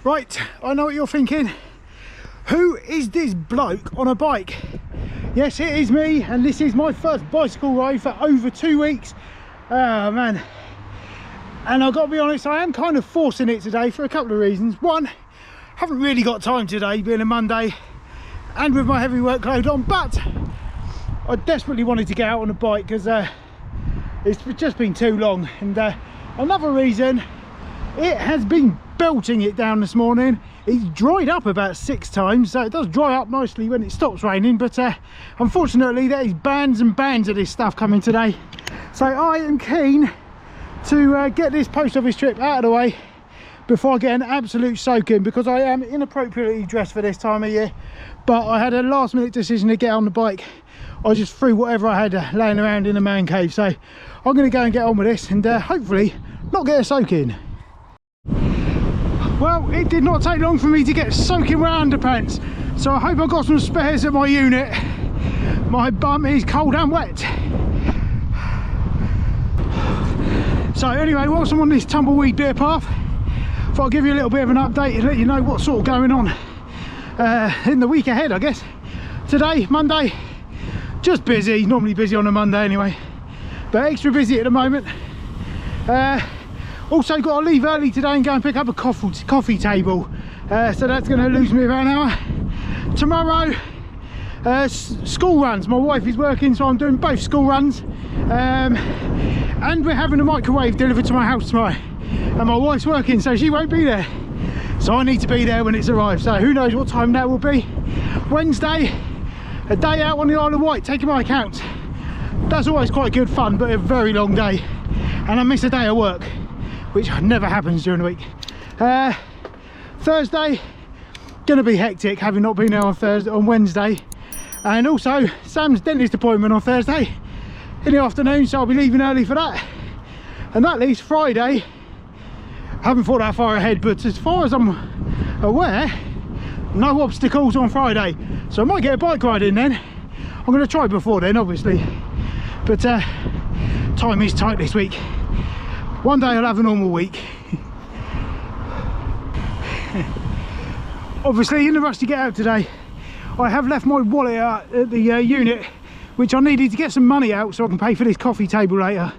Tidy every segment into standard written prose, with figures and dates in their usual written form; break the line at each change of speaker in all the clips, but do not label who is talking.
Right, I know what you're thinking. Who is this bloke on a bike? Yes, it is me, and this is my first bicycle ride for over 2 weeks. Oh man. And I've got to be honest, I am kind of forcing it today for a couple of reasons. One, haven't really got time today, being a Monday, and with my heavy workload on, but I desperately wanted to get out on a bike because it's just been too long. And another reason, it has been belting it down this morning. It's dried up about 6 times, so it does dry up nicely when it stops raining, but unfortunately there is bands and bands of this stuff coming today. So I am keen to get this post office trip out of the way before I get an absolute soaking, because I am inappropriately dressed for this time of year. But I had a last minute decision to get on the bike. I just threw whatever I had laying around in the man cave, so I'm going to go and get on with this and hopefully not get a soaking. Well, it did not take long for me to get soaking with underpants, so I hope I've got some spares at my unit. My bum is cold and wet. So anyway, whilst I'm on this tumbleweed beer path, thought I'll give you a little bit of an update and let you know what's sort of going on in the week ahead, I guess. Today, Monday, just busy, normally busy on a Monday anyway, but extra busy at the moment. Also got to leave early today and go and pick up a coffee table, so that's going to lose me about an hour. Tomorrow, school runs. My wife is working, so I'm doing both school runs, and we're having a microwave delivered to my house tomorrow, and my wife's working, so she won't be there, so I need to be there when it's arrived. So who knows what time that will be. Wednesday, a day out on the Isle of Wight, taking my accounts. That's always quite good fun, but a very long day, and I miss a day of work, which never happens during the week. Thursday, gonna be hectic, having not been there on Wednesday, and also Sam's dentist appointment on Thursday in the afternoon, so I'll be leaving early for that. And that leaves Friday. I haven't thought that far ahead, but as far as I'm aware, no obstacles on Friday, so I might get a bike ride in then. I'm going to try before then, obviously, but time is tight this week. One day I'll have a normal week. Obviously, in the rush to get out today, I have left my wallet at the unit, which I needed to get some money out so I can pay for this coffee table later.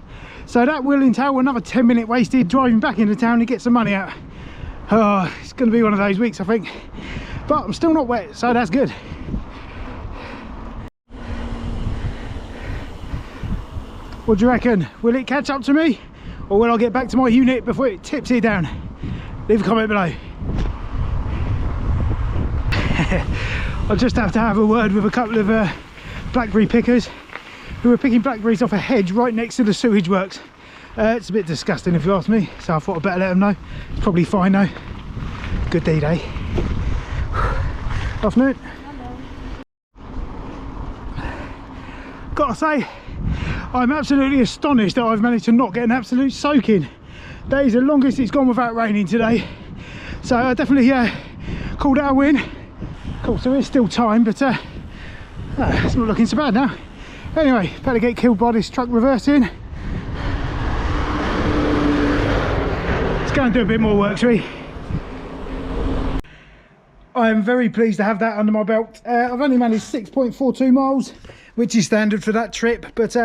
So that will entail another 10-minute wasted driving back into town to get some money out. Oh, it's going to be one of those weeks, I think. But I'm still not wet, so that's good. What do you reckon? Will it catch up to me, or will I get back to my unit before it tips it down? Leave a comment below. I'll just have to have a word with a couple of blackberry pickers who are picking blackberries off a hedge right next to the sewage works. It's a bit disgusting if you ask me, so I thought I'd better let them know. It's probably fine though. Good deed, eh? Afternoon. Hello. Gotta say, I'm absolutely astonished that I've managed to not get an absolute soaking. That is the longest it's gone without raining today, so I definitely called it a win. Of course there is still time, but it's not looking so bad now. Anyway, better get killed by this truck reversing. Let's go and do a bit more work, shall we? I am very pleased to have that under my belt. I've only managed 6.42 miles, which is standard for that trip, but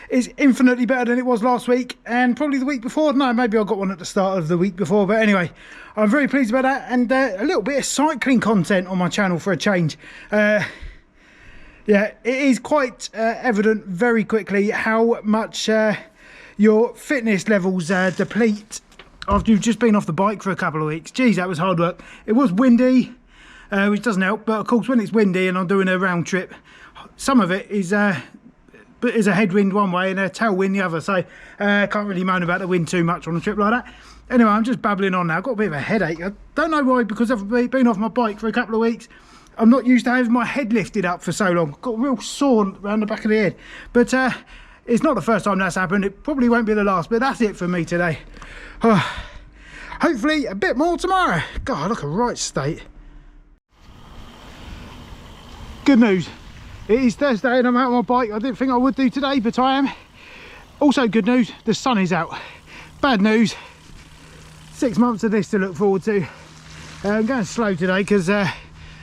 it's infinitely better than it was last week and probably the week before. No, maybe I got one at the start of the week before, but anyway, I'm very pleased about that, and a little bit of cycling content on my channel for a change. Yeah, it is quite evident very quickly how much your fitness levels deplete after you've just been off the bike for a couple of weeks. Geez, that was hard work. It was windy, which doesn't help, but of course when it's windy and I'm doing a round trip, some of it is a headwind one way and a tailwind the other, so can't really moan about the wind too much on a trip like that. Anyway, I'm just babbling on now. I've got a bit of a headache. I don't know why, because I've been off my bike for a couple of weeks. I'm not used to having my head lifted up for so long. Got a real sore around the back of the head. But it's not the first time that's happened. It probably won't be the last, but that's it for me today. Hopefully a bit more tomorrow. God, I look a right state. Good news. It is Thursday and I'm out on my bike. I didn't think I would do today, but I am. Also good news, the sun is out. Bad news, 6 months of this to look forward to. I'm going slow today because I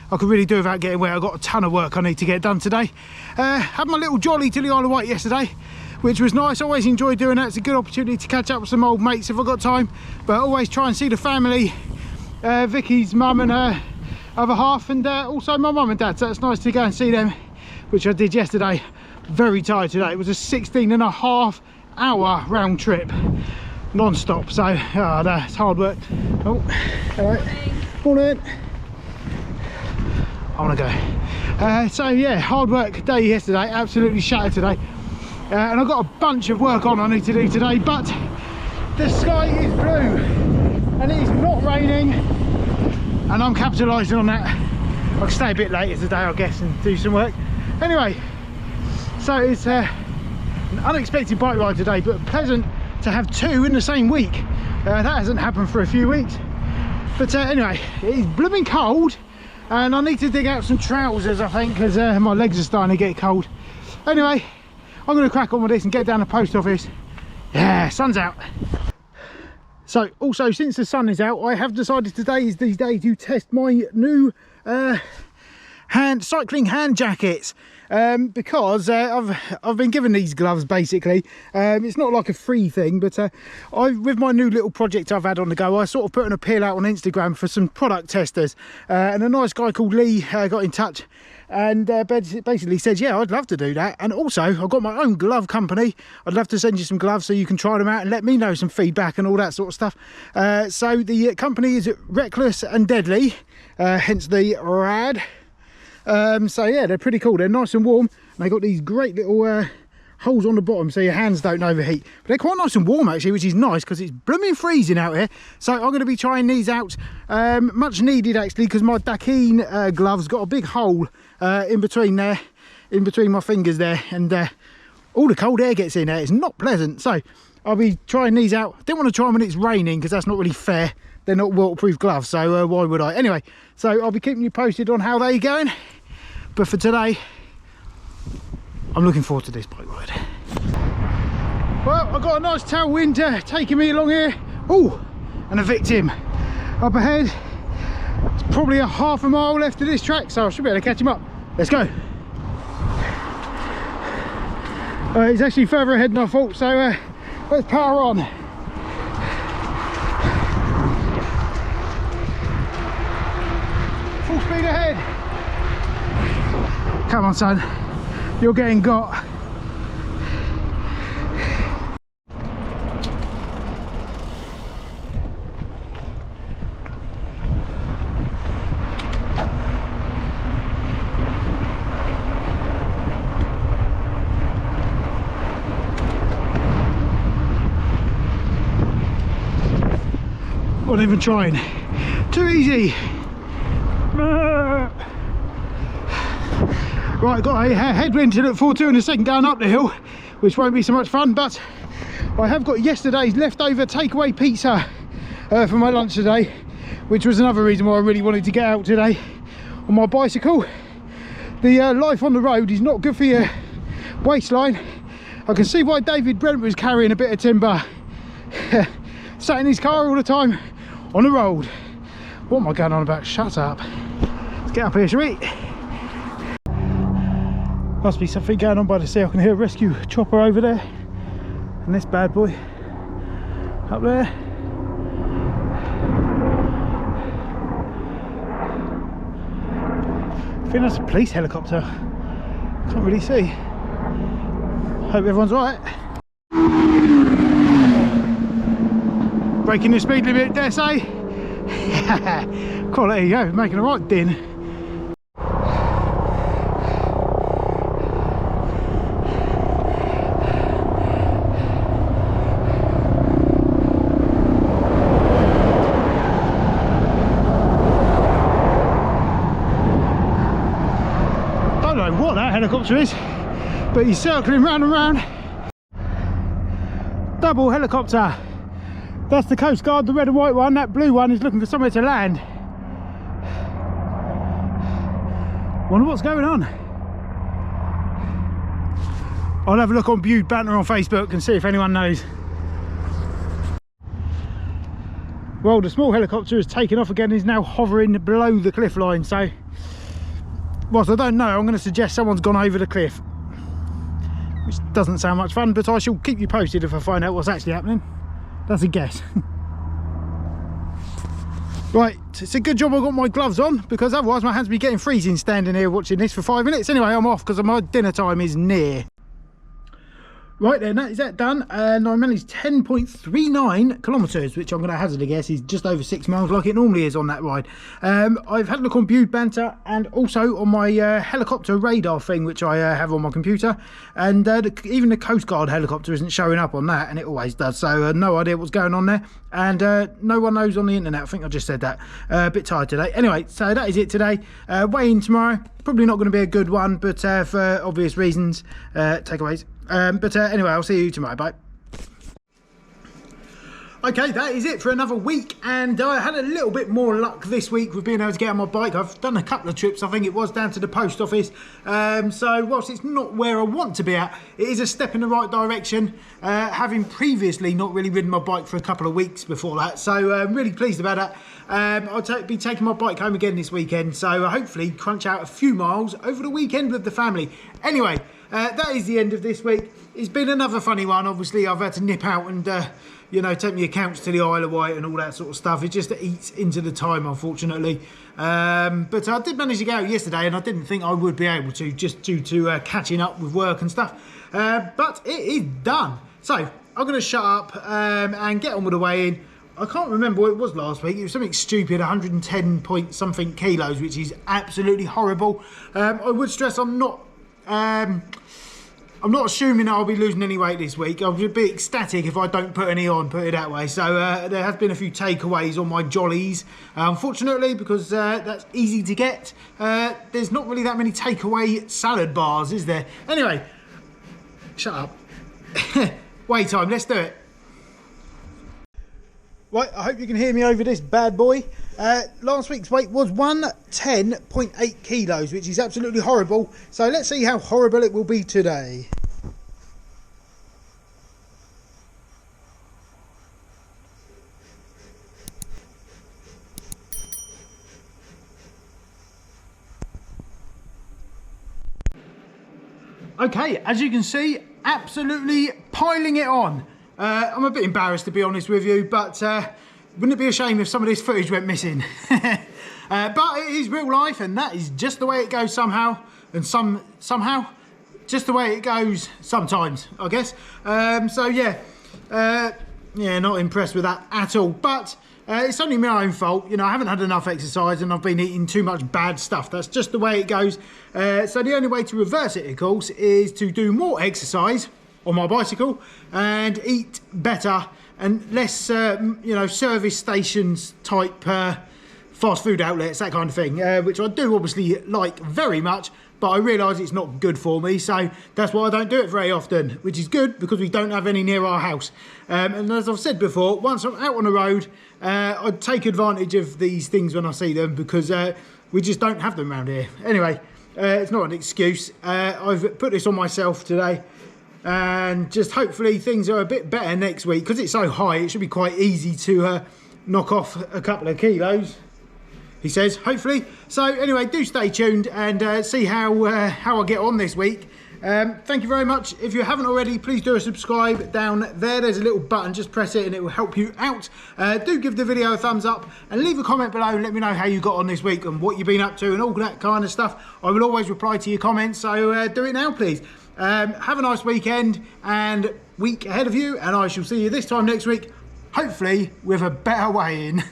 could really do without getting wet. I've got a ton of work I need to get done today. Had my little jolly to the Isle of Wight yesterday, which was nice. I always enjoy doing that. It's a good opportunity to catch up with some old mates if I've got time, but always try and see the family, Vicky's mum and her other half, and also my mum and dad, so it's nice to go and see them, which I did yesterday. Very tired today. It was a 16.5-hour round trip non-stop, so that's hard work. Oh, hello. Morning. I want to go. So yeah, hard work day yesterday, absolutely shattered today, and I've got a bunch of work on I need to do today, but the sky is blue and it is not raining, and I'm capitalising on that. I can stay a bit later today, I guess, and do some work. Anyway, so it's an unexpected bike ride today, but pleasant to have two in the same week. That hasn't happened for a few weeks. But anyway, it is blooming cold, and I need to dig out some trousers, I think, because my legs are starting to get cold. Anyway, I'm going to crack on with this and get down to the post office. Yeah, sun's out. So also, since the sun is out, I have decided today is the day to test my new cycling hand jackets, because I've been given these gloves basically. It's not like a free thing, but with my new little project I've had on the go, I sort of put an appeal out on Instagram for some product testers, and a nice guy called Lee got in touch and basically said, yeah, I'd love to do that, and also I've got my own glove company. I'd love to send you some gloves so you can try them out and let me know some feedback and all that sort of stuff. So the company is Reckless and Deadly, hence the RAD. So yeah, they're pretty cool. They're nice and warm, and they got these great little holes on the bottom so your hands don't overheat, but they're quite nice and warm actually, which is nice because it's blooming freezing out here. So I'm going to be trying these out, much needed actually, because my Dakeen gloves got a big hole in between there, in between my fingers there, and all the cold air gets in there. It's not pleasant, so I'll be trying these out. I didn't want to try them when it's raining because that's not really fair. They're not waterproof gloves, so why would I? Anyway, so I'll be keeping you posted on how they're going. But for today, I'm looking forward to this bike ride. Well, I've got a nice tailwind taking me along here. Oh, and a victim up ahead. It's probably a half a mile left of this track, so I should be able to catch him up. Let's go. He's actually further ahead than I thought, so let's power on. Full speed ahead. Come on, son, you're getting got. Not even trying. Too easy. Right, got a headwind to look forward to in a second going up the hill, which won't be so much fun, but I have got yesterday's leftover takeaway pizza for my lunch today, which was another reason why I really wanted to get out today on my bicycle. The life on the road is not good for your waistline. I can see why David Brent was carrying a bit of timber. Sat in his car all the time on the road. What am I going on about? Shut up. Let's get up here, shall we? Must be something going on by the sea. I can hear a rescue chopper over there, and this bad boy up there. I think that's a police helicopter. Can't really see. Hope everyone's all right. Breaking the speed limit, dare say. Quality, yeah, making a right din. What that helicopter is, but he's circling round and round. Double helicopter. That's the Coast Guard, the red and white one. That blue one is looking for somewhere to land. Wonder what's going on. I'll have a look on Bude Banter on Facebook and see if anyone knows. Well, the small helicopter has taken off again and is now hovering below the cliff line. So, whilst I don't know, I'm going to suggest someone's gone over the cliff, which doesn't sound much fun, but I shall keep you posted if I find out what's actually happening. That's a guess. Right, it's a good job I got my gloves on, because otherwise my hands would be getting freezing standing here watching this for 5 minutes. Anyway, I'm off because my dinner time is near. Right then, that is that done, and I managed 10.39 kilometres, which I'm going to hazard a guess is just over 6 miles, like it normally is on that ride. I've had a look on Bude Banter and also on my helicopter radar thing, which I have on my computer, and even the Coast Guard helicopter isn't showing up on that, and it always does, so no idea what's going on there, and no one knows on the internet. I think I just said that. A bit tired today. Anyway, so that is it today. Weigh-in tomorrow, probably not going to be a good one, but for obvious reasons, takeaways. Anyway, I'll see you tomorrow. Bye. Okay, that is it for another week, and I had a little bit more luck this week with being able to get on my bike. I've done a couple of trips, I think it was, down to the post office, so whilst it's not where I want to be at, it is a step in the right direction, having previously not really ridden my bike for a couple of weeks before that, so I'm really pleased about that. I'll be taking my bike home again this weekend, so hopefully crunch out a few miles over the weekend with the family. Anyway, that is the end of this week. It's been another funny one. Obviously, I've had to nip out and, you know, take my accounts to the Isle of Wight and all that sort of stuff. It just eats into the time, unfortunately. But I did manage to go out yesterday, and I didn't think I would be able to, just due to catching up with work and stuff. But it is done. So I'm going to shut up and get on with the weigh-in. I can't remember what it was last week. It was something stupid, 110 point something kilos, which is absolutely horrible. I would stress I'm not assuming I'll be losing any weight this week. I'll be ecstatic if I don't put any on, put it that way. So there has been a few takeaways on my jollies, unfortunately, because that's easy to get. There's not really that many takeaway salad bars, is there? Anyway, shut up. Weigh time, let's do it. Right, I hope you can hear me over this bad boy. Last week's weight was 110.8 kilos, which is absolutely horrible. So let's see how horrible it will be today. Okay, as you can see, absolutely piling it on. I'm a bit embarrassed, to be honest with you, but wouldn't it be a shame if some of this footage went missing? But it is real life, and that is just the way it goes somehow, and somehow just the way it goes sometimes, I guess. So yeah, not impressed with that at all, but it's only my own fault. You know, I haven't had enough exercise and I've been eating too much bad stuff. That's just the way it goes. So the only way to reverse it, of course, is to do more exercise on my bicycle and eat better and less, you know, service stations type fast food outlets, that kind of thing, which I do obviously like very much, but I realise it's not good for me, so that's why I don't do it very often, which is good because we don't have any near our house. And as I've said before, once I'm out on the road, I take advantage of these things when I see them, because we just don't have them around here. Anyway, it's not an excuse. I've put this on myself today, and just hopefully things are a bit better next week, because it's so high it should be quite easy to knock off a couple of kilos, he says, hopefully. So anyway, do stay tuned and see how I get on this week. Thank you very much. If you haven't already, please do a subscribe down there. There's a little button, just press it and it will help you out. Do give the video a thumbs up and leave a comment below and let me know how you got on this week and what you've been up to and all that kind of stuff. I will always reply to your comments, so do it now, please. Have a nice weekend and week ahead of you, and I shall see you this time next week, hopefully with a better weigh-in.